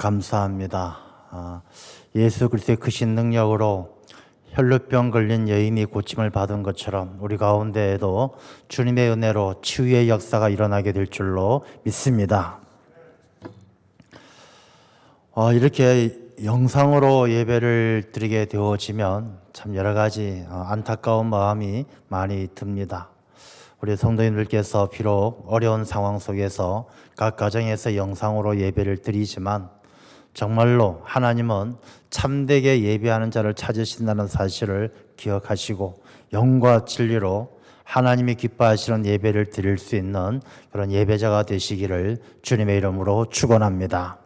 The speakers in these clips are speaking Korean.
감사합니다. 예수 그리스도의 크신 능력으로 혈루병 걸린 여인이 고침을 받은 것처럼 우리 가운데에도 주님의 은혜로 치유의 역사가 일어나게 될 줄로 믿습니다. 이렇게 영상으로 예배를 드리게 되어지면 참 여러 가지 안타까운 마음이 많이 듭니다. 우리 성도님들께서 비록 어려운 상황 속에서 각 가정에서 영상으로 예배를 드리지만 정말로 하나님은 참되게 예배하는 자를 찾으신다는 사실을 기억하시고 영과 진리로 하나님이 기뻐하시는 예배를 드릴 수 있는 그런 예배자가 되시기를 주님의 이름으로 축원합니다.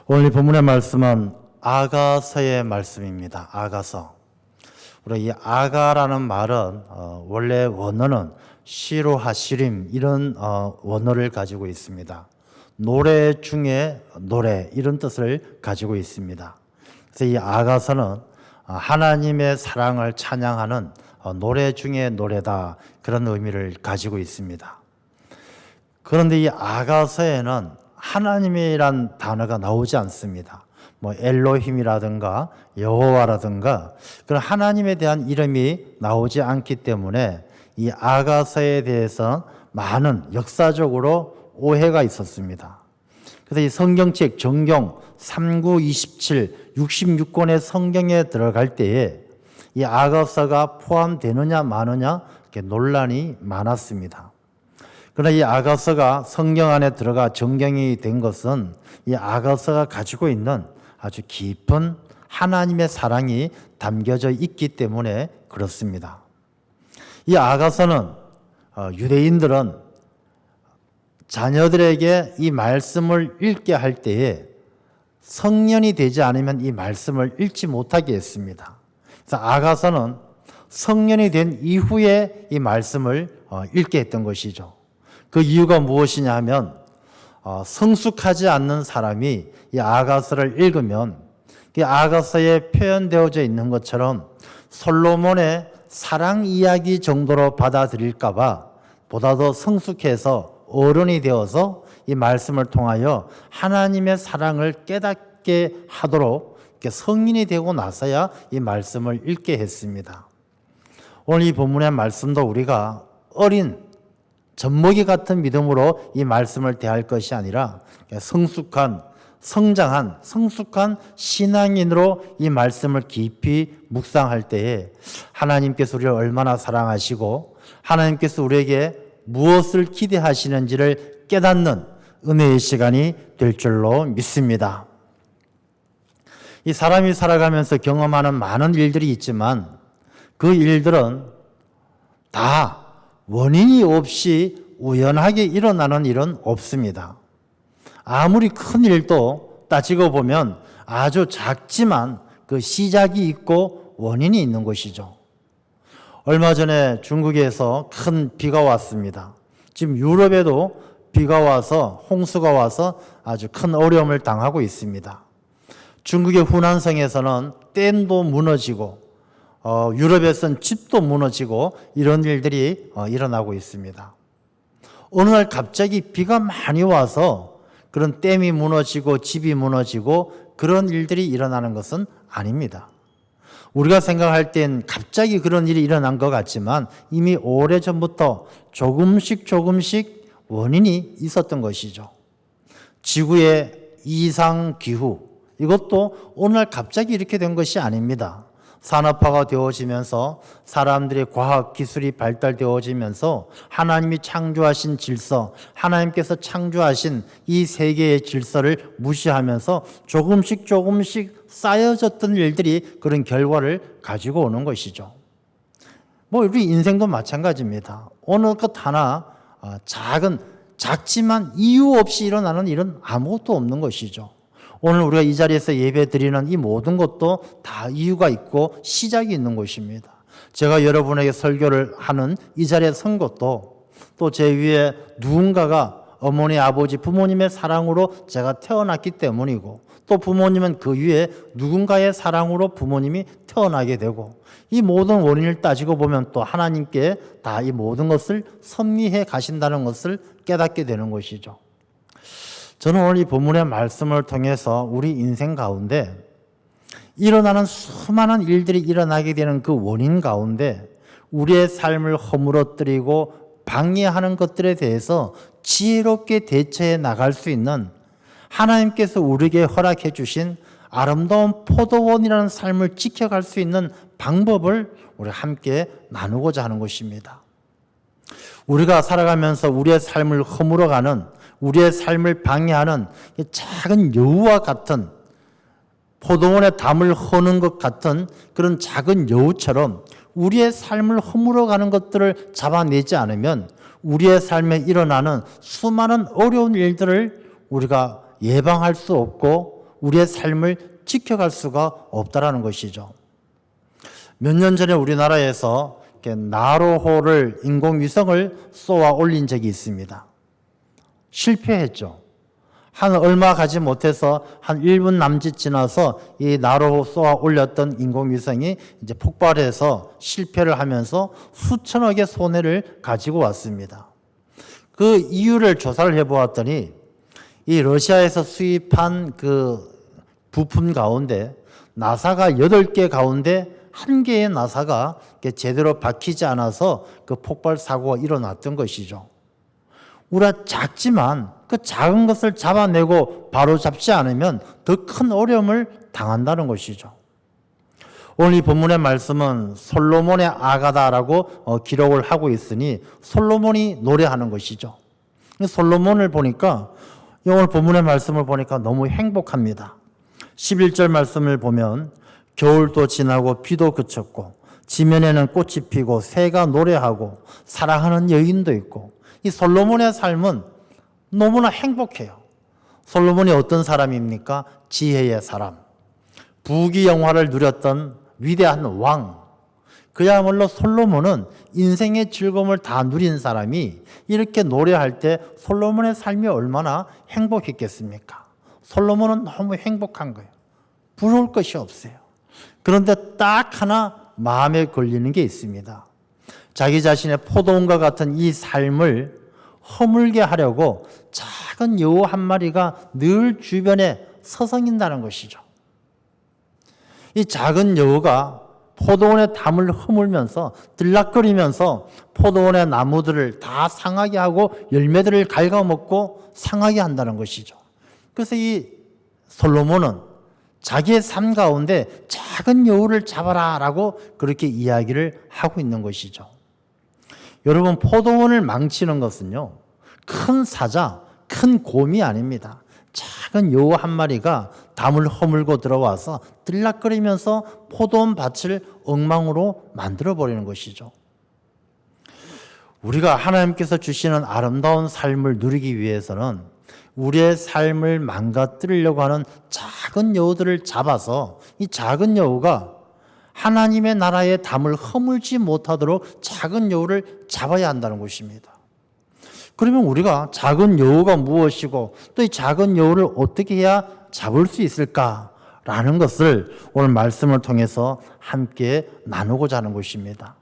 오늘 본문의 말씀은 아가서의 말씀입니다. 아가서. 우리 이 아가라는 말은 원래 원어는 시로하시림 이런 원어를 가지고 있습니다. 노래 중에 노래 이런 뜻을 가지고 있습니다. 그래서 이 아가서는 하나님의 사랑을 찬양하는 노래 중에 노래다 그런 의미를 가지고 있습니다. 그런데 이 아가서에는 하나님이란 단어가 나오지 않습니다. 뭐 엘로힘이라든가 여호와라든가 그런 하나님에 대한 이름이 나오지 않기 때문에 이 아가서에 대해서 많은 역사적으로 오해가 있었습니다. 그래서 이 성경책 정경 3927 66권의 성경에 들어갈 때에 이 아가서가 포함되느냐 마느냐 이렇게 논란이 많았습니다. 그러나 이 아가서가 성경 안에 들어가 정경이 된 것은 이 아가서가 가지고 있는 아주 깊은 하나님의 사랑이 담겨져 있기 때문에 그렇습니다. 이 아가서는 유대인들은 자녀들에게 이 말씀을 읽게 할 때에 성년이 되지 않으면 이 말씀을 읽지 못하게 했습니다. 그래서 아가서는 성년이 된 이후에 이 말씀을 읽게 했던 것이죠. 그 이유가 무엇이냐 하면 성숙하지 않는 사람이 이 아가서를 읽으면 이 아가서에 표현되어져 있는 것처럼 솔로몬의 사랑 이야기 정도로 받아들일까 봐 보다 더 성숙해서 어른이 되어서 이 말씀을 통하여 하나님의 사랑을 깨닫게 하도록 성인이 되고 나서야 이 말씀을 읽게 했습니다. 오늘 이 본문의 말씀도 우리가 어린 젖먹이 같은 믿음으로 이 말씀을 대할 것이 아니라 성숙한 신앙인으로 이 말씀을 깊이 묵상할 때에 하나님께서 우리를 얼마나 사랑하시고 하나님께서 우리에게 무엇을 기대하시는지를 깨닫는 은혜의 시간이 될 줄로 믿습니다. 이 사람이 살아가면서 경험하는 많은 일들이 있지만 그 일들은 다 원인이 없이 우연하게 일어나는 일은 없습니다. 아무리 큰 일도 따지고 보면 아주 작지만 그 시작이 있고 원인이 있는 것이죠. 얼마 전에 중국에서 큰 비가 왔습니다. 지금 유럽에도 비가 와서 홍수가 와서 아주 큰 어려움을 당하고 있습니다. 중국의 후난성에서는 댐도 무너지고 유럽에서는 집도 무너지고 이런 일들이 일어나고 있습니다. 어느 날 갑자기 비가 많이 와서 그런 댐이 무너지고 집이 무너지고 그런 일들이 일어나는 것은 아닙니다. 우리가 생각할 땐 갑자기 그런 일이 일어난 것 같지만 이미 오래전부터 조금씩 원인이 있었던 것이죠. 지구의 이상기후 이것도 어느 날 갑자기 이렇게 된 것이 아닙니다. 산업화가 되어지면서 사람들의 과학기술이 발달되어지면서 하나님이 창조하신 질서, 하나님께서 창조하신 이 세계의 질서를 무시하면서 조금씩 쌓여졌던 일들이 그런 결과를 가지고 오는 것이죠. 우리 인생도 마찬가지입니다. 어느 것 하나 작지만 이유 없이 일어나는 일은 아무것도 없는 것이죠. 오늘 우리가 이 자리에서 예배 드리는 이 모든 것도 다 이유가 있고 시작이 있는 것입니다. 제가 여러분에게 설교를 하는 이 자리에 선 것도 또 제 위에 누군가가 어머니, 아버지, 부모님의 사랑으로 제가 태어났기 때문이고 또 부모님은 그 위에 누군가의 사랑으로 부모님이 태어나게 되고 이 모든 원인을 따지고 보면 또 하나님께 다 이 모든 것을 섭리해 가신다는 것을 깨닫게 되는 것이죠. 저는 오늘 이 본문의 말씀을 통해서 우리 인생 가운데 일어나는 수많은 일들이 일어나게 되는 그 원인 가운데 우리의 삶을 허물어뜨리고 방해하는 것들에 대해서 지혜롭게 대처해 나갈 수 있는 하나님께서 우리에게 허락해 주신 아름다운 포도원이라는 삶을 지켜갈 수 있는 방법을 우리 함께 나누고자 하는 것입니다. 우리가 살아가면서 우리의 삶을 허물어가는, 우리의 삶을 방해하는 작은 여우와 같은, 포도원에 담을 허는 것 같은 그런 작은 여우처럼 우리의 삶을 허물어가는 것들을 잡아내지 않으면 우리의 삶에 일어나는 수많은 어려운 일들을 우리가 예방할 수 없고 우리의 삶을 지켜갈 수가 없다라는 것이죠. 몇 년 전에 우리나라에서 나로호를 인공위성을 쏘아 올린 적이 있습니다. 실패했죠. 한 얼마 가지 못해서 한 1분 남짓 지나서 이 나로호 쏘아 올렸던 인공위성이 이제 폭발해서 실패를 하면서 수천억의 손해를 가지고 왔습니다. 그 이유를 조사를 해보았더니 이 러시아에서 수입한 그 부품 가운데 나사가 8개 가운데 1개의 나사가 제대로 박히지 않아서 그 폭발 사고가 일어났던 것이죠. 우리가 작지만 그 작은 것을 잡아내고 바로 잡지 않으면 더 큰 어려움을 당한다는 것이죠. 오늘 이 본문의 말씀은 솔로몬의 아가다라고 기록을 하고 있으니 솔로몬이 노래하는 것이죠. 솔로몬을 보니까 오늘 본문의 말씀을 보니까 너무 행복합니다. 11절 말씀을 보면 겨울도 지나고 비도 그쳤고 지면에는 꽃이 피고 새가 노래하고 사랑하는 여인도 있고 이 솔로몬의 삶은 너무나 행복해요. 솔로몬이 어떤 사람입니까? 지혜의 사람. 부귀영화를 누렸던 위대한 왕. 그야말로 솔로몬은 인생의 즐거움을 다 누린 사람이 이렇게 노래할 때 솔로몬의 삶이 얼마나 행복했겠습니까? 솔로몬은 너무 행복한 거예요. 부러울 것이 없어요. 그런데 딱 하나 마음에 걸리는 게 있습니다. 자기 자신의 포도원과 같은 이 삶을 허물게 하려고 작은 여우 한 마리가 늘 주변에 서성인다는 것이죠. 이 작은 여우가 포도원의 담을 허물면서 들락거리면서 포도원의 나무들을 다 상하게 하고 열매들을 갉아먹고 상하게 한다는 것이죠. 그래서 이 솔로몬은 자기의 삶 가운데 작은 여우를 잡아라 라고 그렇게 이야기를 하고 있는 것이죠. 여러분, 포도원을 망치는 것은요, 큰 사자, 큰 곰이 아닙니다. 작은 여우 한 마리가 담을 허물고 들어와서 들락거리면서 포도원 밭을 엉망으로 만들어버리는 것이죠. 우리가 하나님께서 주시는 아름다운 삶을 누리기 위해서는 우리의 삶을 망가뜨리려고 하는 작은 여우들을 잡아서 이 작은 여우가 하나님의 나라의 담을 허물지 못하도록 작은 여우를 잡아야 한다는 것입니다. 그러면 우리가 작은 여우가 무엇이고 또 이 작은 여우를 어떻게 해야 잡을 수 있을까라는 것을 오늘 말씀을 통해서 함께 나누고자 하는 것입니다.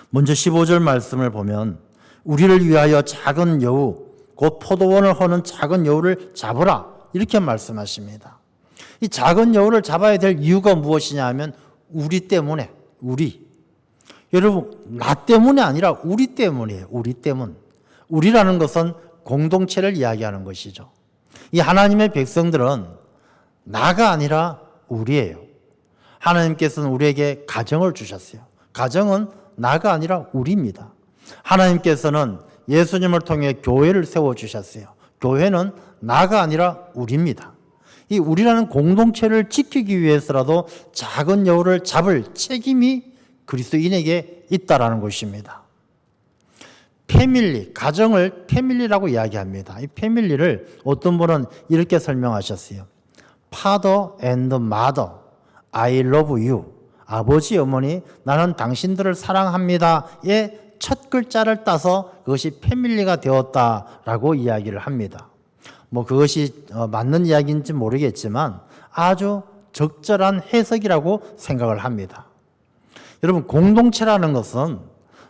먼저 15절 말씀을 보면 우리를 위하여 작은 여우, 곧 포도원을 허는 작은 여우를 잡으라 이렇게 말씀하십니다. 이 작은 여우를 잡아야 될 이유가 무엇이냐 하면 우리 때문에, 여러분, 나 때문이 아니라 우리 때문이에요. 우리 때문. 우리라는 것은 공동체를 이야기하는 것이죠. 이 하나님의 백성들은 나가 아니라 우리예요. 하나님께서는 우리에게 가정을 주셨어요. 가정은 나가 아니라 우리입니다. 하나님께서는 예수님을 통해 교회를 세워주셨어요. 교회는 나가 아니라 우리입니다. 이 우리라는 공동체를 지키기 위해서라도 작은 여우를 잡을 책임이 그리스도인에게 있다라는 것입니다. 패밀리, 가정을 패밀리라고 이야기합니다. 이 패밀리를 어떤 분은 이렇게 설명하셨어요. Father and Mother, I love you. 아버지, 어머니, 나는 당신들을 사랑합니다의 첫 글자를 따서 그것이 패밀리가 되었다라고 이야기를 합니다. 뭐 그것이 맞는 이야기인지 모르겠지만 아주 적절한 해석이라고 생각을 합니다. 여러분, 공동체라는 것은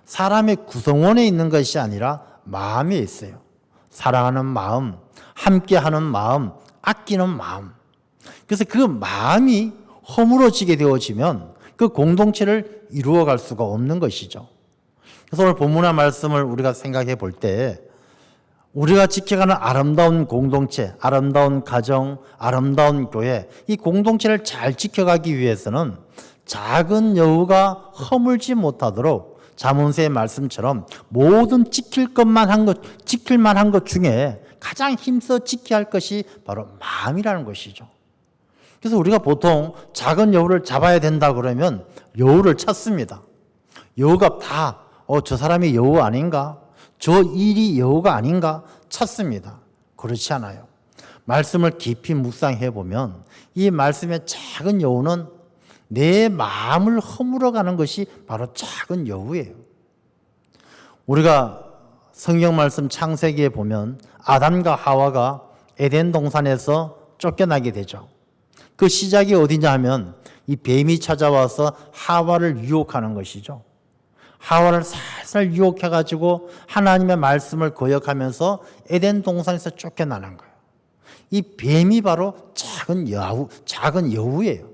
사람의 구성원에 있는 것이 아니라 마음에 있어요. 사랑하는 마음, 함께하는 마음, 아끼는 마음. 그래서 그 마음이 허물어지게 되어지면 그 공동체를 이루어갈 수가 없는 것이죠. 그래서 오늘 본문의 말씀을 우리가 생각해 볼 때 우리가 지켜가는 아름다운 공동체, 아름다운 가정, 아름다운 교회, 이 공동체를 잘 지켜가기 위해서는 작은 여우가 허물지 못하도록 잠언서의 말씀처럼 모든 지킬 만한 것 중에 가장 힘써 지켜야 할 것이 바로 마음이라는 것이죠. 그래서 우리가 보통 작은 여우를 잡아야 된다 그러면 여우를 찾습니다. 여우가 다 저 사람이 여우 아닌가? 저 일이 여우가 아닌가? 찾습니다. 그렇지 않아요. 말씀을 깊이 묵상해 보면 이 말씀의 작은 여우는 내 마음을 허물어가는 것이 바로 작은 여우예요. 우리가 성경 말씀 창세기에 보면 아담과 하와가 에덴 동산에서 쫓겨나게 되죠. 그 시작이 어디냐 하면 이 뱀이 찾아와서 하와를 유혹하는 것이죠. 하와를 살살 유혹해가지고 하나님의 말씀을 거역하면서 에덴 동산에서 쫓겨나는 거예요. 이 뱀이 바로 작은 여우예요.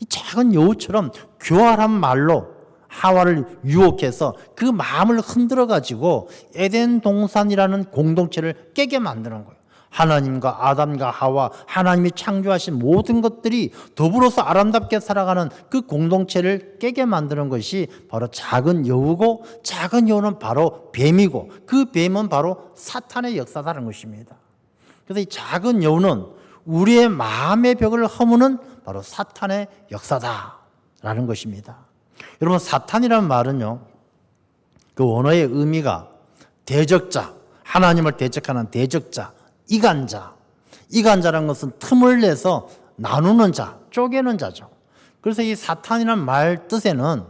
이 작은 여우처럼 교활한 말로 하와를 유혹해서 그 마음을 흔들어가지고 에덴 동산이라는 공동체를 깨게 만드는 거예요. 하나님과 아담과 하와, 하나님이 창조하신 모든 것들이 더불어서 아름답게 살아가는 그 공동체를 깨게 만드는 것이 바로 작은 여우고, 작은 여우는 바로 뱀이고, 그 뱀은 바로 사탄의 역사다라는 것입니다. 그래서 이 작은 여우는 우리의 마음의 벽을 허무는 바로 사탄의 역사다라는 것입니다. 여러분, 사탄이라는 말은요, 그 원어의 의미가 대적자, 하나님을 대적하는 대적자, 이간자라는 것은 틈을 내서 나누는 자, 쪼개는 자죠. 그래서 이 사탄이라는 말 뜻에는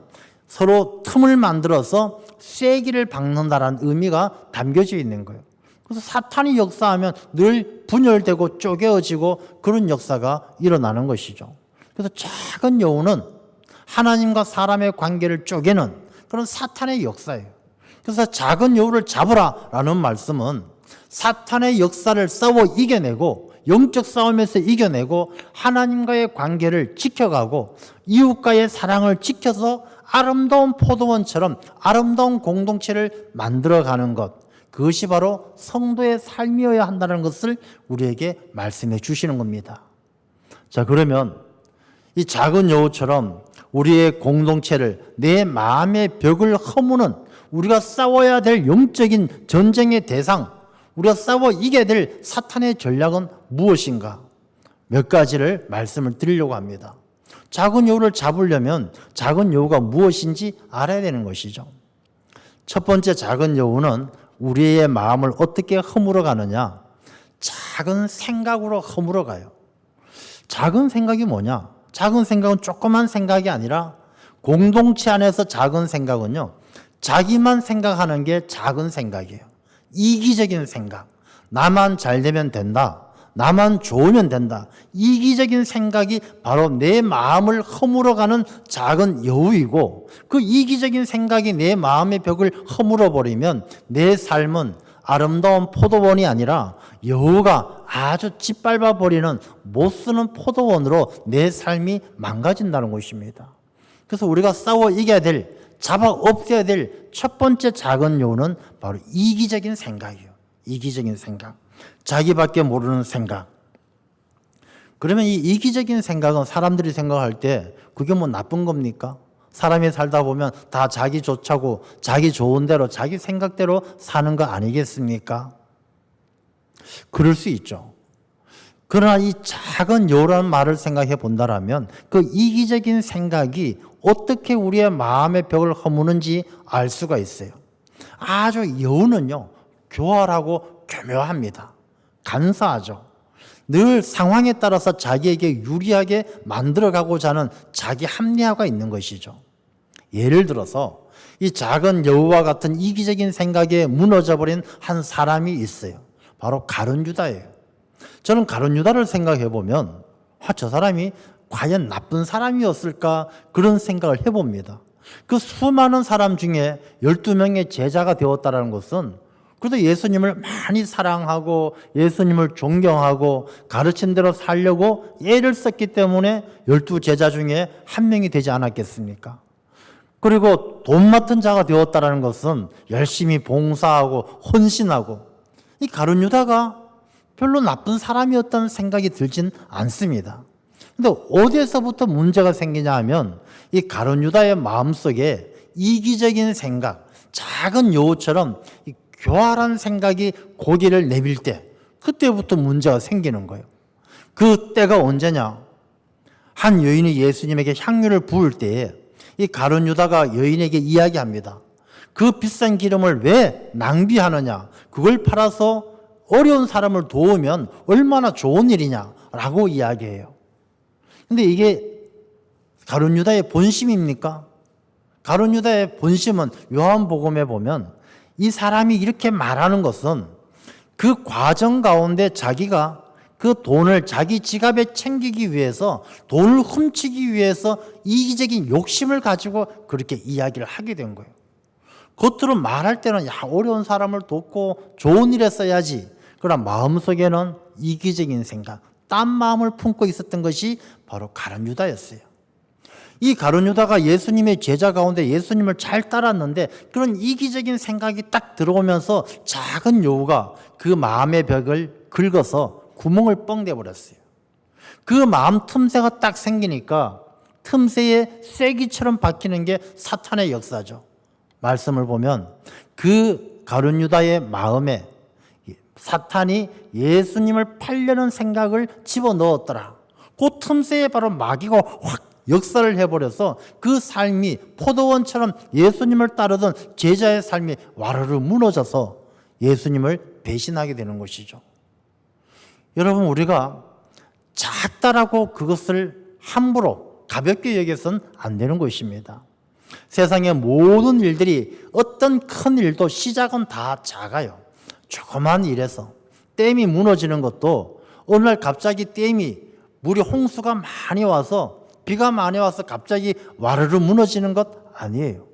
서로 틈을 만들어서 쐐기를 박는다라는 의미가 담겨져 있는 거예요. 그래서 사탄이 역사하면 늘 분열되고 쪼개어지고 그런 역사가 일어나는 것이죠. 그래서 작은 여우는 하나님과 사람의 관계를 쪼개는 그런 사탄의 역사예요. 그래서 작은 여우를 잡으라라는 말씀은 사탄의 역사를 싸워 이겨내고 영적 싸움에서 이겨내고 하나님과의 관계를 지켜가고 이웃과의 사랑을 지켜서 아름다운 포도원처럼 아름다운 공동체를 만들어가는 것, 그것이 바로 성도의 삶이어야 한다는 것을 우리에게 말씀해 주시는 겁니다. 자, 그러면 이 작은 여우처럼 우리의 공동체를, 내 마음의 벽을 허무는, 우리가 싸워야 될 영적인 전쟁의 대상, 우리가 싸워 이겨야 될 사탄의 전략은 무엇인가? 몇 가지를 말씀을 드리려고 합니다. 작은 여우를 잡으려면 작은 여우가 무엇인지 알아야 되는 것이죠. 첫 번째, 작은 여우는 우리의 마음을 어떻게 허물어 가느냐? 작은 생각으로 허물어 가요. 작은 생각이 뭐냐? 작은 생각은 조그만 생각이 아니라 공동체 안에서 작은 생각은요, 자기만 생각하는 게 작은 생각이에요. 이기적인 생각, 나만 잘 되면 된다, 나만 좋으면 된다, 이기적인 생각이 바로 내 마음을 허물어가는 작은 여우이고, 그 이기적인 생각이 내 마음의 벽을 허물어버리면 내 삶은 아름다운 포도원이 아니라 여우가 아주 짓밟아버리는 못쓰는 포도원으로 내 삶이 망가진다는 것입니다. 그래서 우리가 싸워 이겨야 될, 잡아 없애야 될 첫 번째 작은 여우는 바로 이기적인 생각이에요. 이기적인 생각, 자기밖에 모르는 생각. 그러면 이 이기적인 생각은 사람들이 생각할 때 그게 뭐 나쁜 겁니까? 사람이 살다 보면 다 자기 좋자고 자기 좋은 대로 자기 생각대로 사는 거 아니겠습니까? 그럴 수 있죠. 그러나 이 작은 여우라는 말을 생각해 본다라면 그 이기적인 생각이 어떻게 우리의 마음의 벽을 허무는지 알 수가 있어요. 아주 여우는요, 교활하고 교묘합니다. 간사하죠. 늘 상황에 따라서 자기에게 유리하게 만들어가고자 하는 자기 합리화가 있는 것이죠. 예를 들어서 이 작은 여우와 같은 이기적인 생각에 무너져버린 한 사람이 있어요. 바로 가룟 유다예요. 저는 가룟 유다를 생각해 보면 저 사람이 과연 나쁜 사람이었을까 그런 생각을 해봅니다. 그 수많은 사람 중에 12명의 제자가 되었다는 것은 그래도 예수님을 많이 사랑하고 예수님을 존경하고 가르친 대로 살려고 애를 썼기 때문에 12제자 중에 한 명이 되지 않았겠습니까? 그리고 돈 맡은 자가 되었다는 것은 열심히 봉사하고 헌신하고, 이 가룟 유다가 별로 나쁜 사람이었다는 생각이 들진 않습니다. 근데 어디에서부터 문제가 생기냐 하면 이 가룟 유다의 마음속에 이기적인 생각, 작은 여우처럼 이 교활한 생각이 고개를 내밀 때, 그때부터 문제가 생기는 거예요. 그 때가 언제냐? 한 여인이 예수님에게 향유를 부을 때에 이 가룟 유다가 여인에게 이야기합니다. 그 비싼 기름을 왜 낭비하느냐? 그걸 팔아서 어려운 사람을 도우면 얼마나 좋은 일이냐라고 이야기해요. 근데 이게 가룟 유다의 본심입니까? 가룟 유다의 본심은 요한복음에 보면 이 사람이 이렇게 말하는 것은 그 과정 가운데 자기가 그 돈을 자기 지갑에 챙기기 위해서, 돈을 훔치기 위해서 이기적인 욕심을 가지고 그렇게 이야기를 하게 된 거예요. 겉으로 말할 때는 어려운 사람을 돕고 좋은 일에 써야지. 그러나 마음속에는 이기적인 생각, 딴 마음을 품고 있었던 것이 바로 가룟 유다였어요. 이 가룟 유다가 예수님의 제자 가운데 예수님을 잘 따랐는데 그런 이기적인 생각이 딱 들어오면서 작은 여우가 그 마음의 벽을 긁어서 구멍을 뻥 내버렸어요. 그 마음 틈새가 딱 생기니까 틈새에 쐐기처럼 박히는 게 사탄의 역사죠. 말씀을 보면 그 가룟 유다의 마음에 사탄이 예수님을 팔려는 생각을 집어넣었더라. 그 틈새에 바로 마귀가 확 역사를 해버려서 그 삶이 포도원처럼 예수님을 따르던 제자의 삶이 와르르 무너져서 예수님을 배신하게 되는 것이죠. 여러분, 우리가 작다라고 그것을 함부로 가볍게 여겨서는 안 되는 것입니다. 세상의 모든 일들이, 어떤 큰 일도 시작은 다 작아요. 조그만 일에서 댐이 무너지는 것도 어느 날 갑자기 물이 홍수가 많이 와서, 비가 많이 와서 갑자기 와르르 무너지는 것 아니에요.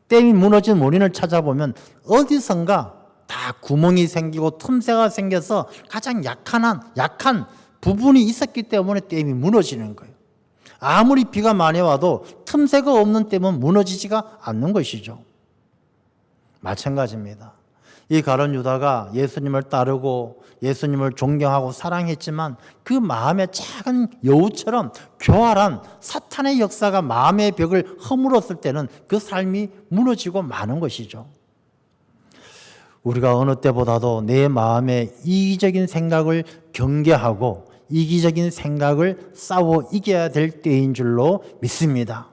댐이 무너진 원인을 찾아보면 어디선가 다 구멍이 생기고 틈새가 생겨서 가장 약한 부분이 있었기 때문에 댐이 무너지는 거예요. 아무리 비가 많이 와도 틈새가 없는 댐은 무너지지가 않는 것이죠. 마찬가지입니다. 이 가룟 유다가 예수님을 따르고 예수님을 존경하고 사랑했지만 그 마음의 작은 여우처럼 교활한 사탄의 역사가 마음의 벽을 허물었을 때는 그 삶이 무너지고 마는 것이죠. 우리가 어느 때보다도 내 마음의 이기적인 생각을 경계하고 이기적인 생각을 싸워 이겨야 될 때인 줄로 믿습니다.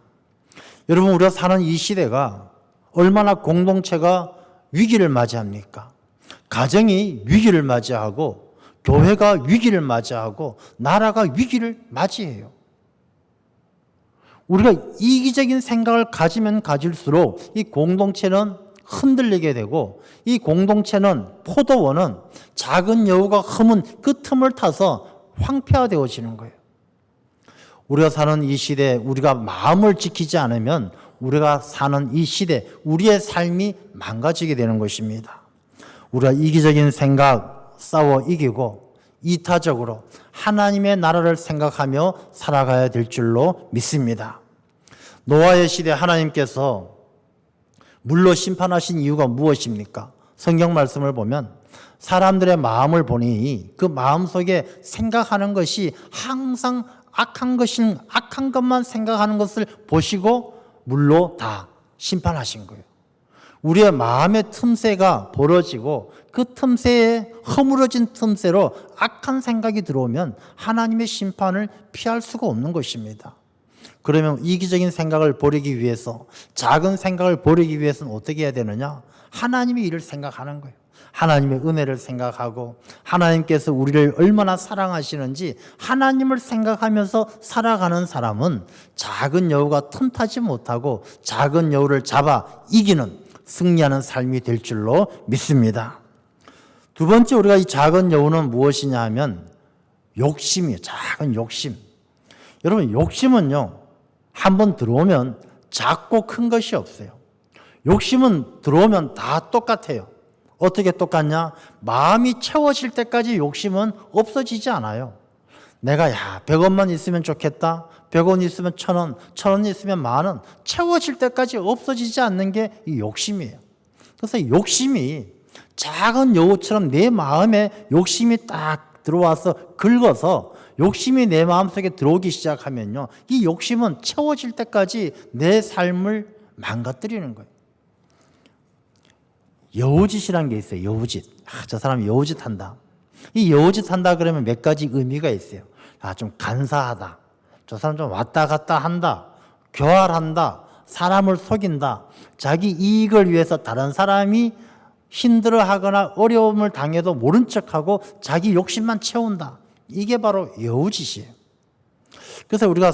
여러분, 우리가 사는 이 시대가 얼마나 공동체가 위기를 맞이합니까? 가정이 위기를 맞이하고 교회가 위기를 맞이하고 나라가 위기를 맞이해요. 우리가 이기적인 생각을 가지면 가질수록 이 공동체는 흔들리게 되고 이 공동체는, 포도원은 작은 여우가 흠은 그 틈을 타서 황폐화되어지는 거예요. 우리가 사는 이 시대에 우리가 마음을 지키지 않으면 우리가 사는 이 시대, 우리의 삶이 망가지게 되는 것입니다. 우리가 이기적인 생각 싸워 이기고 이타적으로 하나님의 나라를 생각하며 살아가야 될 줄로 믿습니다. 노아의 시대 하나님께서 물로 심판하신 이유가 무엇입니까? 성경 말씀을 보면 사람들의 마음을 보니 그 마음속에 생각하는 것이 항상 악한 것만 생각하는 것을 보시고 물로 다 심판하신 거예요. 우리의 마음의 틈새가 벌어지고 그 틈새에, 허물어진 틈새로 악한 생각이 들어오면 하나님의 심판을 피할 수가 없는 것입니다. 그러면 이기적인 생각을 버리기 위해서, 작은 생각을 버리기 위해서는 어떻게 해야 되느냐? 하나님의 일을 생각하는 거예요. 하나님의 은혜를 생각하고 하나님께서 우리를 얼마나 사랑하시는지 하나님을 생각하면서 살아가는 사람은 작은 여우가 틈타지 못하고 작은 여우를 잡아 이기는, 승리하는 삶이 될 줄로 믿습니다. 두 번째, 우리가 이 작은 여우는 무엇이냐 하면 욕심이에요. 작은 욕심. 여러분, 욕심은요, 한번 들어오면 작고 큰 것이 없어요. 욕심은 들어오면 다 똑같아요. 어떻게 똑같냐? 마음이 채워질 때까지 욕심은 없어지지 않아요. 내가 100원만 있으면 좋겠다. 100원 있으면 1000원, 1000원 있으면 만원. 채워질 때까지 없어지지 않는 게 이 욕심이에요. 그래서 욕심이 작은 여우처럼 내 마음에 욕심이 딱 들어와서 긁어서 욕심이 내 마음속에 들어오기 시작하면요. 이 욕심은 채워질 때까지 내 삶을 망가뜨리는 거예요. 여우짓이라는 게 있어요. 여우짓. 저 사람 여우짓 한다. 이 여우짓 한다 그러면 몇 가지 의미가 있어요. 좀 간사하다. 저 사람 좀 왔다 갔다 한다. 교활한다. 사람을 속인다. 자기 이익을 위해서 다른 사람이 힘들어하거나 어려움을 당해도 모른 척하고 자기 욕심만 채운다. 이게 바로 여우짓이에요. 그래서 우리가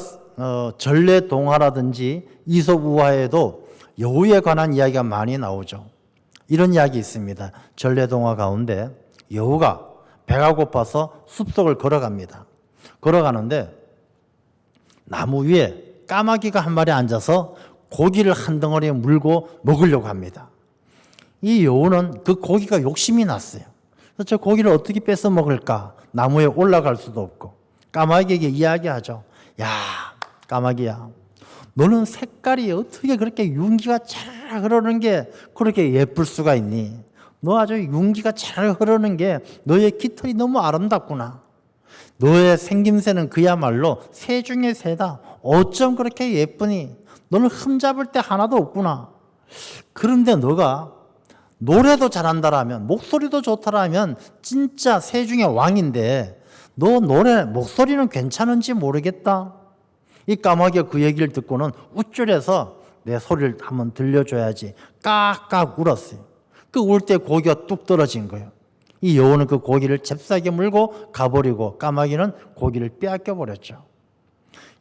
전래동화라든지 이솝우화에도 여우에 관한 이야기가 많이 나오죠. 이런 이야기 있습니다. 전래동화 가운데 여우가 배가 고파서 숲속을 걸어갑니다. 걸어가는데 나무 위에 까마귀가 한 마리 앉아서 고기를 한 덩어리 물고 먹으려고 합니다. 이 여우는 그 고기가 욕심이 났어요. 그래서 저 고기를 어떻게 뺏어 먹을까? 나무에 올라갈 수도 없고 까마귀에게 이야기하죠. 야, 까마귀야, 너는 색깔이 어떻게 그렇게 윤기가 잘 흐르는 게 그렇게 예쁠 수가 있니? 너 아주 윤기가 잘 흐르는 게 너의 깃털이 너무 아름답구나. 너의 생김새는 그야말로 새 중에 새다. 어쩜 그렇게 예쁘니? 너는 흠잡을 때 하나도 없구나. 그런데 너가 노래도 잘한다라면, 목소리도 좋다라면 진짜 새 중에 왕인데 너 노래 목소리는 괜찮은지 모르겠다. 이 까마귀가 그 얘기를 듣고는 우쭐해서 내 소리를 한번 들려줘야지 깍깍 울었어요. 그 울 때 고기가 뚝 떨어진 거예요. 이 여우는 그 고기를 잽싸게 물고 가버리고 까마귀는 고기를 빼앗겨 버렸죠.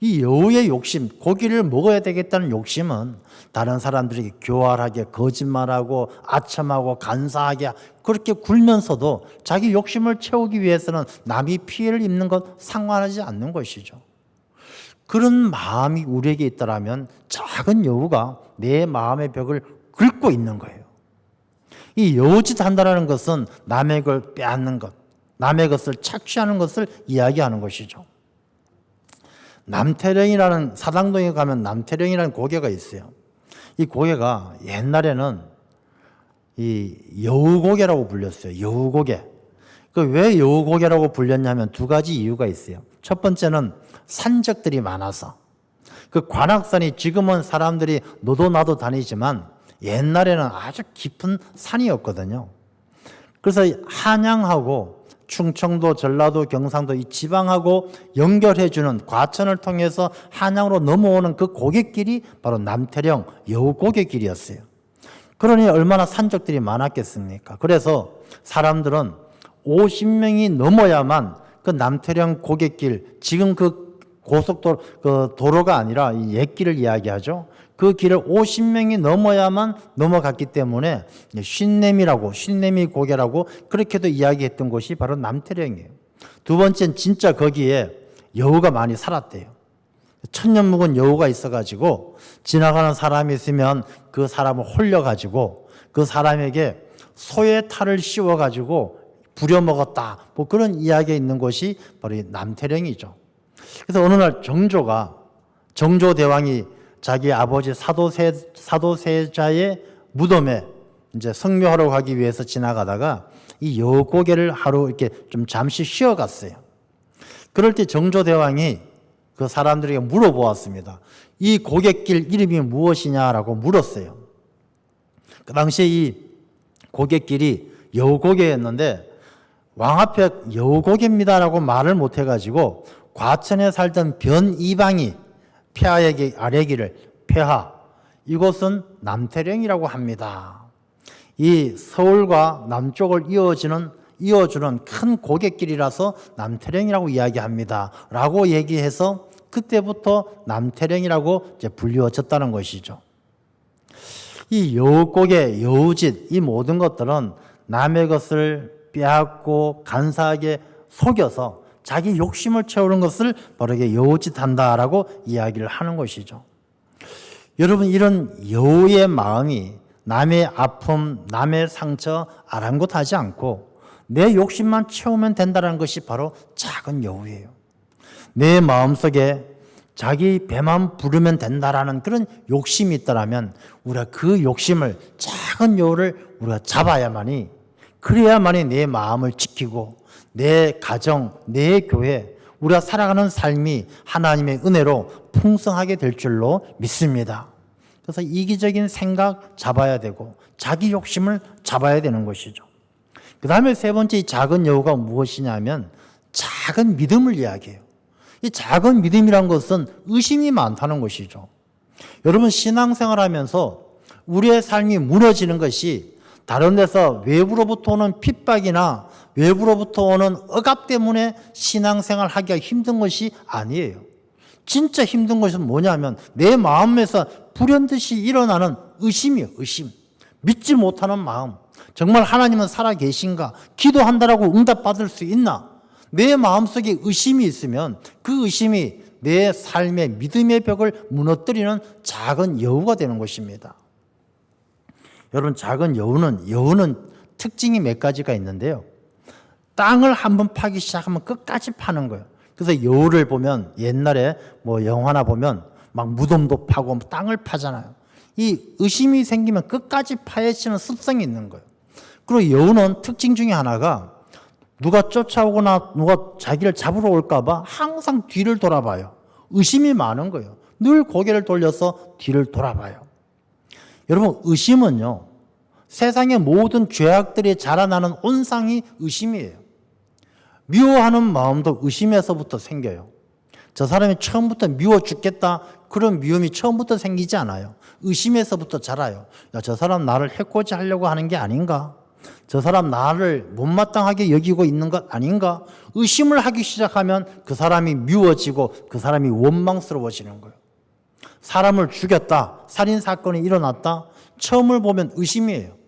이 여우의 욕심, 고기를 먹어야 되겠다는 욕심은 다른 사람들에게 교활하게 거짓말하고 아첨하고 간사하게 그렇게 굴면서도 자기 욕심을 채우기 위해서는 남이 피해를 입는 것 상관하지 않는 것이죠. 그런 마음이 우리에게 있다면 작은 여우가 내 마음의 벽을 긁고 있는 거예요. 이 여우짓 한다는 것은 남의 걸 빼앗는 것, 남의 것을 착취하는 것을 이야기하는 것이죠. 남태령이라는, 사당동에 가면 남태령이라는 고개가 있어요. 이 고개가 옛날에는 이 여우고개라고 불렸어요. 여우고개. 그 왜 여우고개라고 불렸냐면 두 가지 이유가 있어요. 첫 번째는 산적들이 많아서. 그 관악산이 지금은 사람들이 너도 나도 다니지만 옛날에는 아주 깊은 산이었거든요. 그래서 한양하고 충청도, 전라도, 경상도 이 지방하고 연결해주는 과천을 통해서 한양으로 넘어오는 그 고갯길이 바로 남태령 여우고갯길이었어요. 그러니 얼마나 산적들이 많았겠습니까? 그래서 사람들은 50명이 넘어야만 그 남태령 고갯길, 지금 그 고속도로, 그 도로가 아니라 이 옛길을 이야기하죠. 그 길을 50명이 넘어야만 넘어갔기 때문에 쉰내미 고개라고 그렇게도 이야기했던 곳이 바로 남태령이에요. 두 번째는 진짜 거기에 여우가 많이 살았대요. 천년 묵은 여우가 있어가지고 지나가는 사람이 있으면 그 사람을 홀려가지고 그 사람에게 소의 탈을 씌워가지고 부려먹었다. 뭐 그런 이야기가 있는 곳이 바로 이 남태령이죠. 그래서 어느 날 정조대왕이 자기 아버지 사도세자의 무덤에 이제 성묘하러 가기 위해서 지나가다가 이 여우고개를 하루 이렇게 좀 잠시 쉬어갔어요. 그럴 때 정조대왕이 그 사람들에게 물어보았습니다. 이 고갯길 이름이 무엇이냐라고 물었어요. 그 당시에 이 고갯길이 여우고개였는데 왕 앞에 여우고개입니다라고 말을 못해가지고 과천에 살던 변이방이 폐하에게 아뢰기를, 폐하, 이곳은 남태령이라고 합니다. 이 서울과 남쪽을 이어주는 큰 고갯길이라서 남태령이라고 이야기합니다. 라고 얘기해서 그때부터 남태령이라고 이제 불리워졌다는 것이죠. 이 여우고개, 여우짓, 이 모든 것들은 남의 것을 빼앗고 간사하게 속여서 자기 욕심을 채우는 것을 바로 이게 여우짓 한다라고 이야기를 하는 것이죠. 여러분, 이런 여우의 마음이 남의 아픔, 남의 상처 아랑곳하지 않고 내 욕심만 채우면 된다는 것이 바로 작은 여우예요. 내 마음속에 자기 배만 부르면 된다라는 그런 욕심이 있다라면 우리가 그 욕심을, 작은 여우를 우리가 잡아야만이, 그래야만이 내 마음을 지키고 내 가정, 내 교회, 우리가 살아가는 삶이 하나님의 은혜로 풍성하게 될 줄로 믿습니다. 그래서 이기적인 생각 잡아야 되고 자기 욕심을 잡아야 되는 것이죠. 그 다음에 세 번째 이 작은 여우가 무엇이냐면 작은 믿음을 이야기해요. 이 작은 믿음이란 것은 의심이 많다는 것이죠. 여러분, 신앙생활 하면서 우리의 삶이 무너지는 것이 다른 데서 외부로부터 오는 핍박이나 외부로부터 오는 억압 때문에 신앙생활 하기가 힘든 것이 아니에요. 진짜 힘든 것은 뭐냐면 내 마음에서 불현듯이 일어나는 의심이에요. 의심. 믿지 못하는 마음. 정말 하나님은 살아계신가? 기도한다라고 응답받을 수 있나? 내 마음속에 의심이 있으면 그 의심이 내 삶의 믿음의 벽을 무너뜨리는 작은 여우가 되는 것입니다. 여러분, 작은 여우는 특징이 몇 가지가 있는데요. 땅을 한번 파기 시작하면 끝까지 파는 거예요. 그래서 여우를 보면 옛날에 뭐 영화나 보면 막 무덤도 파고 땅을 파잖아요. 이 의심이 생기면 끝까지 파헤치는 습성이 있는 거예요. 그리고 여우는 특징 중에 하나가 누가 쫓아오거나 누가 자기를 잡으러 올까 봐 항상 뒤를 돌아봐요. 의심이 많은 거예요. 늘 고개를 돌려서 뒤를 돌아봐요. 여러분, 의심은요, 세상의 모든 죄악들이 자라나는 온상이 의심이에요. 미워하는 마음도 의심에서부터 생겨요. 저 사람이 처음부터 미워 죽겠다, 그런 미움이 처음부터 생기지 않아요. 의심에서부터 자라요. 야, 저 사람 나를 해코지 하려고 하는 게 아닌가? 저 사람 나를 못마땅하게 여기고 있는 것 아닌가? 의심을 하기 시작하면 그 사람이 미워지고 그 사람이 원망스러워지는 거예요. 사람을 죽였다, 살인사건이 일어났다, 처음을 보면 의심이에요.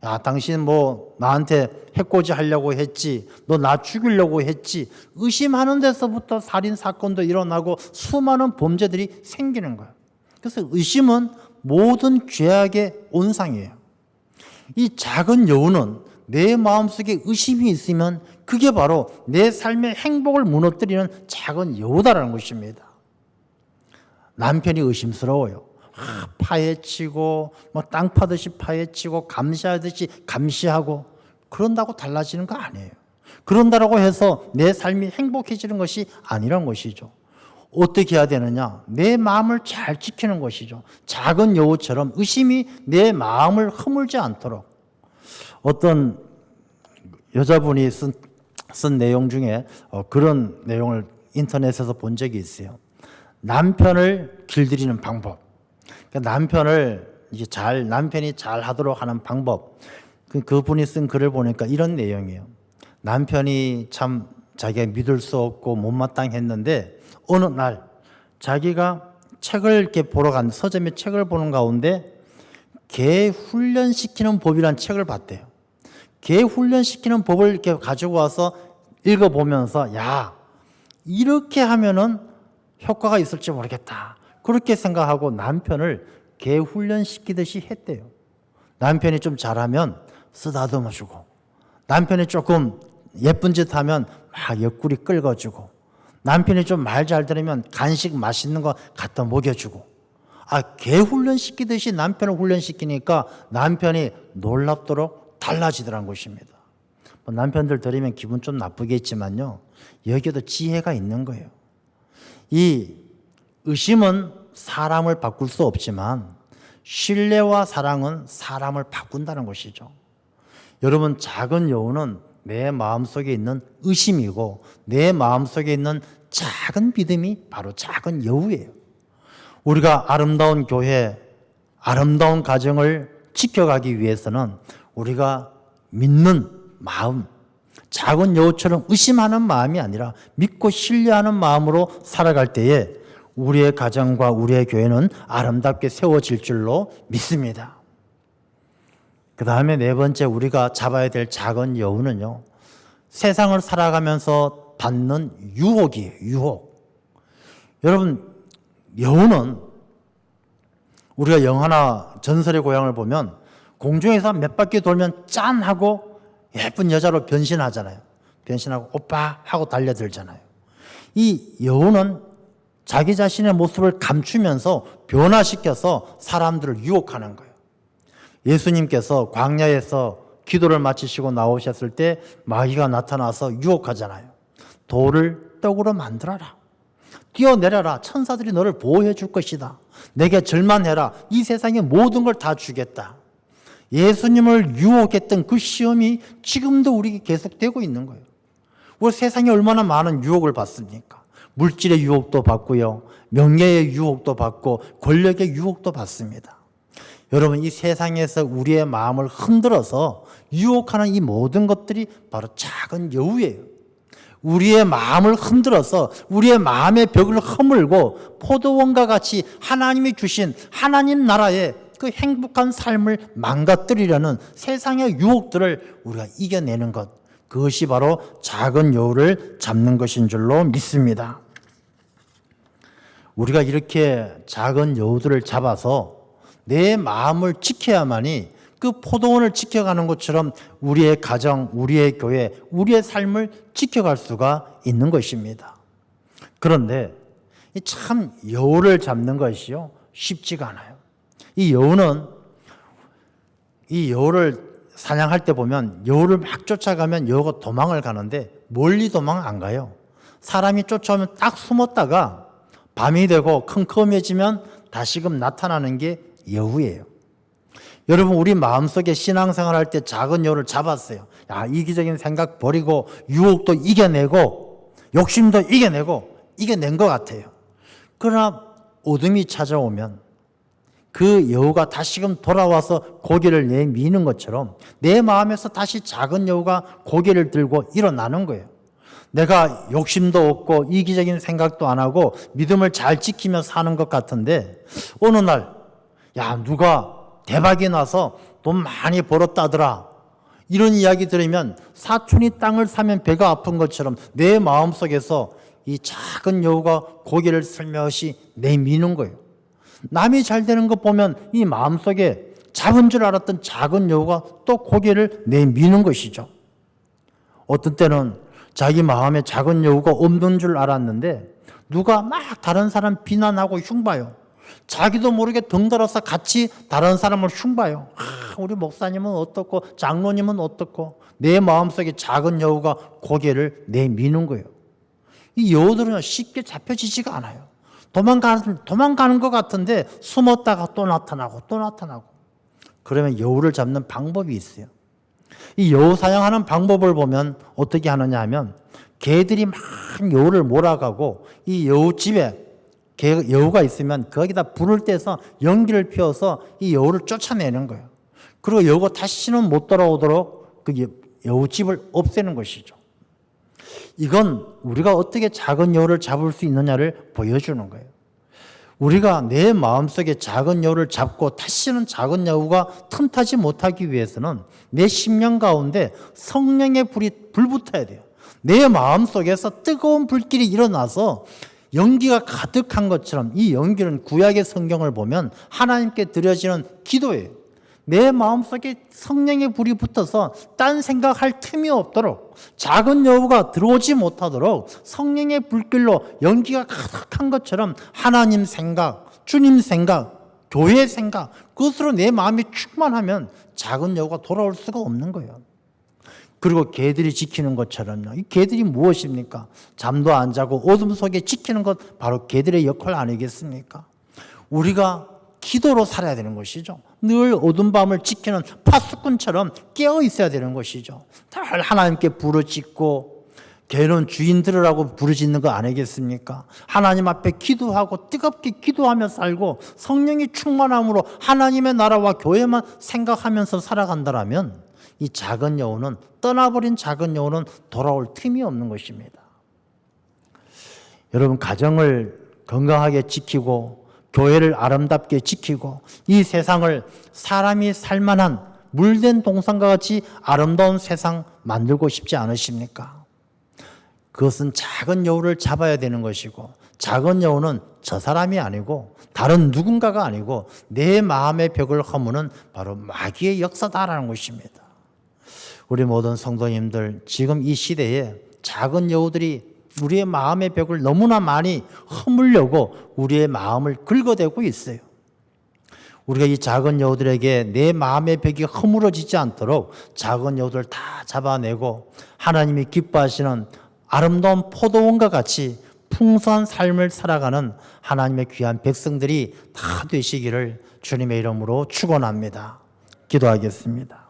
야, 당신 뭐 나한테 해코지 하려고 했지, 너 나 죽이려고 했지. 의심하는 데서부터 살인사건도 일어나고 수많은 범죄들이 생기는 거예요. 그래서 의심은 모든 죄악의 온상이에요. 이 작은 여우는 내 마음속에 의심이 있으면 그게 바로 내 삶의 행복을 무너뜨리는 작은 여우다라는 것입니다. 남편이 의심스러워요. 파헤치고 뭐 땅 파듯이 파헤치고 감시하듯이 감시하고, 그런다고 달라지는 거 아니에요. 그런다고 해서 내 삶이 행복해지는 것이 아니란 것이죠. 어떻게 해야 되느냐? 내 마음을 잘 지키는 것이죠. 작은 여우처럼 의심이 내 마음을 허물지 않도록. 어떤 여자분이 쓴 내용 중에 그런 내용을 인터넷에서 본 적이 있어요. 남편을 길들이는 방법. 그러니까 남편이 잘 하도록 하는 방법. 그분이 쓴 글을 보니까 이런 내용이에요. 남편이 참 자기가 믿을 수 없고 못마땅했는데 어느 날 자기가 책을 이렇게 보러 간 서점에 책을 보는 가운데 개 훈련시키는 법이라는 책을 봤대요. 개 훈련시키는 법을 이렇게 가지고 와서 읽어보면서 야, 이렇게 하면은 효과가 있을지 모르겠다. 그렇게 생각하고 남편을 개 훈련시키듯이 했대요. 남편이 좀 잘하면 쓰다듬어 주고, 남편이 조금 예쁜 짓 하면 막 옆구리 긁어주고, 남편이 좀 말 잘 들으면 간식 맛있는 거 갖다 먹여주고, 개 훈련시키듯이 남편을 훈련시키니까 남편이 놀랍도록 달라지더라는 것입니다. 남편들 들으면 기분 좀 나쁘겠지만요, 여기에도 지혜가 있는 거예요. 이 의심은 사람을 바꿀 수 없지만 신뢰와 사랑은 사람을 바꾼다는 것이죠. 여러분, 작은 여우는 내 마음속에 있는 의심이고 내 마음속에 있는 작은 믿음이 바로 작은 여우예요. 우리가 아름다운 교회, 아름다운 가정을 지켜가기 위해서는 우리가 믿는 마음, 작은 여우처럼 의심하는 마음이 아니라 믿고 신뢰하는 마음으로 살아갈 때에 우리의 가정과 우리의 교회는 아름답게 세워질 줄로 믿습니다. 그 다음에 네 번째 우리가 잡아야 될 작은 여우는요, 세상을 살아가면서 받는 유혹이에요. 유혹. 여러분, 여우는 우리가 영화나 전설의 고향을 보면 공중에서 몇 바퀴 돌면 짠 하고 예쁜 여자로 변신하잖아요. 변신하고 오빠 하고 달려들잖아요. 이 여우는 자기 자신의 모습을 감추면서 변화시켜서 사람들을 유혹하는 거예요. 예수님께서 광야에서 기도를 마치시고 나오셨을 때 마귀가 나타나서 유혹하잖아요. 돌을 떡으로 만들어라. 뛰어내려라. 천사들이 너를 보호해 줄 것이다. 내게 절만해라. 이 세상의 모든 걸 다 주겠다. 예수님을 유혹했던 그 시험이 지금도 우리에게 계속되고 있는 거예요. 우리 세상에 얼마나 많은 유혹을 받습니까? 물질의 유혹도 받고요. 명예의 유혹도 받고 권력의 유혹도 받습니다. 여러분, 이 세상에서 우리의 마음을 흔들어서 유혹하는 이 모든 것들이 바로 작은 여우예요. 우리의 마음을 흔들어서 우리의 마음의 벽을 허물고 포도원과 같이 하나님이 주신 하나님 나라의 그 행복한 삶을 망가뜨리려는 세상의 유혹들을 우리가 이겨내는 것, 그것이 바로 작은 여우를 잡는 것인 줄로 믿습니다. 우리가 이렇게 작은 여우들을 잡아서 내 마음을 지켜야만이 그 포도원을 지켜가는 것처럼 우리의 가정, 우리의 교회, 우리의 삶을 지켜갈 수가 있는 것입니다. 그런데 참 여우를 잡는 것이요 쉽지가 않아요. 이 여우를 사냥할 때 보면 여우를 막 쫓아가면 여우가 도망을 가는데 멀리 도망 안 가요. 사람이 쫓아오면 딱 숨었다가 밤이 되고 컴컴해지면 다시금 나타나는 게 여우예요. 여러분, 우리 마음속에 신앙생활 할 때 작은 여우를 잡았어요. 이기적인 생각 버리고 유혹도 이겨내고 욕심도 이겨낸 것 같아요. 그러나 어둠이 찾아오면 그 여우가 다시금 돌아와서 고개를 내미는 것처럼 내 마음에서 다시 작은 여우가 고개를 들고 일어나는 거예요. 내가 욕심도 없고 이기적인 생각도 안 하고 믿음을 잘 지키며 사는 것 같은데 어느 날 누가 대박이 나서 돈 많이 벌었다더라, 이런 이야기 들으면 사촌이 땅을 사면 배가 아픈 것처럼 내 마음속에서 이 작은 여우가 고개를 슬며시 내미는 거예요. 남이 잘 되는 거 보면 이 마음속에 잡은 줄 알았던 작은 여우가 또 고개를 내미는 것이죠. 어떤 때는 자기 마음에 작은 여우가 없는 줄 알았는데 누가 막 다른 사람 비난하고 흉봐요. 자기도 모르게 덩달아서 같이 다른 사람을 흉봐요. 우리 목사님은 어떻고 장로님은 어떻고, 내 마음속에 작은 여우가 고개를 내미는 거예요. 이 여우들은 쉽게 잡혀지지가 않아요. 도망가는 것 같은데 숨었다가 또 나타나고. 그러면 여우를 잡는 방법이 있어요. 이 여우 사냥하는 방법을 보면 어떻게 하느냐 하면 개들이 막 여우를 몰아가고 이 여우 집에 여우가 있으면 거기다 불을 떼서 연기를 피워서 이 여우를 쫓아내는 거예요. 그리고 여우가 다시는 못 돌아오도록 그 여우 집을 없애는 것이죠. 이건 우리가 어떻게 작은 여우를 잡을 수 있느냐를 보여주는 거예요. 우리가 내 마음속에 작은 여우를 잡고 다시는 작은 여우가 틈타지 못하기 위해서는 내 심령 가운데 성령의 불이 불붙어야 돼요. 내 마음속에서 뜨거운 불길이 일어나서 연기가 가득한 것처럼, 이 연기는 구약의 성경을 보면 하나님께 드려지는 기도예요. 내 마음속에 성령의 불이 붙어서 딴 생각할 틈이 없도록, 작은 여우가 들어오지 못하도록 성령의 불길로 연기가 가득한 것처럼 하나님 생각, 주님 생각, 교회 생각, 그것으로 내 마음이 충만하면 작은 여우가 돌아올 수가 없는 거예요. 그리고 개들이 지키는 것처럼요. 이 개들이 무엇입니까? 잠도 안 자고 어둠 속에 지키는 것, 바로 개들의 역할 아니겠습니까? 우리가 기도로 살아야 되는 것이죠. 늘 어둠 밤을 지키는 파수꾼처럼 깨어 있어야 되는 것이죠. 늘 하나님께 부르짖고, 개는 주인 들으라고 부르짖는 거 아니겠습니까? 하나님 앞에 기도하고 뜨겁게 기도하며 살고 성령이 충만함으로 하나님의 나라와 교회만 생각하면서 살아간다면 이 작은 여우는, 떠나버린 작은 여우는 돌아올 틈이 없는 것입니다. 여러분, 가정을 건강하게 지키고 교회를 아름답게 지키고 이 세상을 사람이 살만한 물된 동산과 같이 아름다운 세상 만들고 싶지 않으십니까? 그것은 작은 여우를 잡아야 되는 것이고, 작은 여우는 저 사람이 아니고 다른 누군가가 아니고 내 마음의 벽을 허무는 바로 마귀의 역사다라는 것입니다. 우리 모든 성도님들, 지금 이 시대에 작은 여우들이 우리의 마음의 벽을 너무나 많이 허물려고 우리의 마음을 긁어대고 있어요. 우리가 이 작은 여우들에게 내 마음의 벽이 허물어지지 않도록 작은 여우들 다 잡아내고 하나님이 기뻐하시는 아름다운 포도원과 같이 풍성한 삶을 살아가는 하나님의 귀한 백성들이 다 되시기를 주님의 이름으로 축원합니다. 기도하겠습니다.